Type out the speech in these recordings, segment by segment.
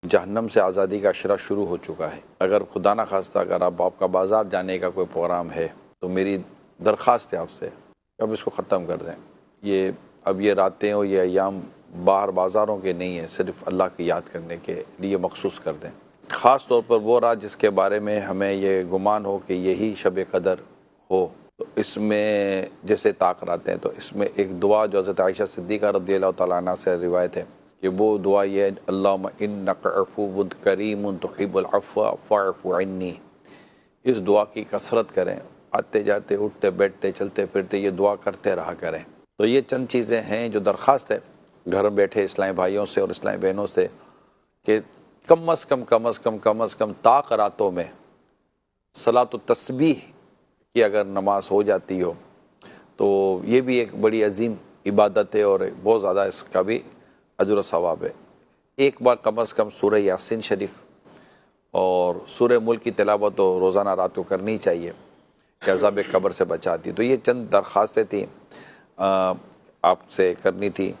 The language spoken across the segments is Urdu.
جہنم سے آزادی کا اشرہ شروع ہو چکا ہے۔ اگر خدا نہ خواستہ اگر آپ کا بازار جانے کا کوئی پروگرام ہے تو میری درخواست ہے آپ سے کہ اب اس کو ختم کر دیں۔ اب یہ راتیں اور یہ ایام باہر بازاروں کے نہیں ہیں، صرف اللہ کی یاد کرنے کے لیے مخصوص کر دیں۔ خاص طور پر وہ رات جس کے بارے میں ہمیں یہ گمان ہو کہ یہی شب قدر ہو، تو اس میں جیسے طاق راتیں، تو اس میں ایک دعا جو حضرت عائشہ صدیقہ رضی اللہ تعالیٰ عنہ سے روایت ہے کہ وہ دعا یہ ہے، اللہم انک عفو کریم تحب العفو فاعف عنی۔ اس دعا کی کثرت کریں، آتے جاتے اٹھتے بیٹھتے چلتے پھرتے یہ دعا کرتے رہا کریں۔ تو یہ چند چیزیں ہیں جو درخواست ہے گھر بیٹھے اسلامی بھائیوں سے اور اسلامی بہنوں سے کہ کم از کم طاق راتوں میں صلاۃ التسبیح کی اگر نماز ہو جاتی ہو تو یہ بھی ایک بڑی عظیم عبادت ہے اور بہت زیادہ اس کا بھی اجر و ثواب ہے۔ ایک بار کم از کم سورہ یاسین شریف اور سورہ ملک کی تلاوت تو روزانہ رات کو کرنی چاہیے کہ عذاب قبر سے بچاتی۔ تو یہ چند درخواستیں تھیں آپ سے کرنی تھی،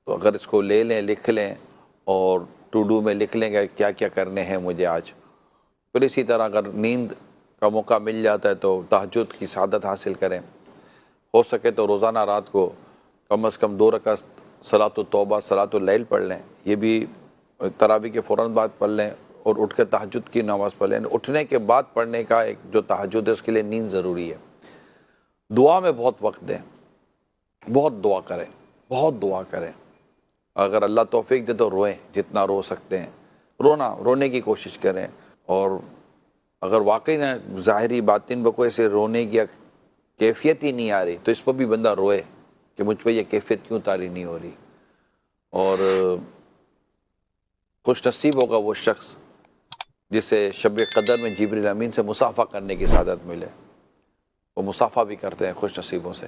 تو اگر اس کو لے لیں، لکھ لیں اور ٹو ڈو میں لکھ لیں گے کیا کیا کرنے ہیں مجھے آج۔ پھر اسی طرح اگر نیند کا موقع مل جاتا ہے تو تہجد کی سعادت حاصل کریں، ہو سکے تو روزانہ رات کو کم از کم 2 رکعت صلاۃ التوبہ صلاۃ اللیل پڑھ لیں، یہ بھی تراویح کے فوراً بعد پڑھ لیں اور اٹھ کے تہجد کی نماز پڑھ لیں۔ اٹھنے کے بعد پڑھنے کا ایک جو تہجد ہے اس کے لیے نیند ضروری ہے۔ دعا میں بہت وقت دیں، بہت دعا کریں، بہت دعا کریں۔ اگر اللہ توفیق دے تو روئیں جتنا رو سکتے ہیں، رونے کی کوشش کریں، اور اگر واقعی نہ ظاہری باطن میں کوئی سے رونے کی کیفیت ہی نہیں آ رہی تو اس پر بھی بندہ روئے کہ مجھ پہ یہ کیفیت کیوں طاری نہیں ہو رہی۔ اور خوش نصیب ہوگا وہ شخص جسے شب قدر میں جبریل امین سے مصافحہ کرنے کی سعادت ملے۔ وہ مصافحہ بھی کرتے ہیں خوش نصیبوں سے۔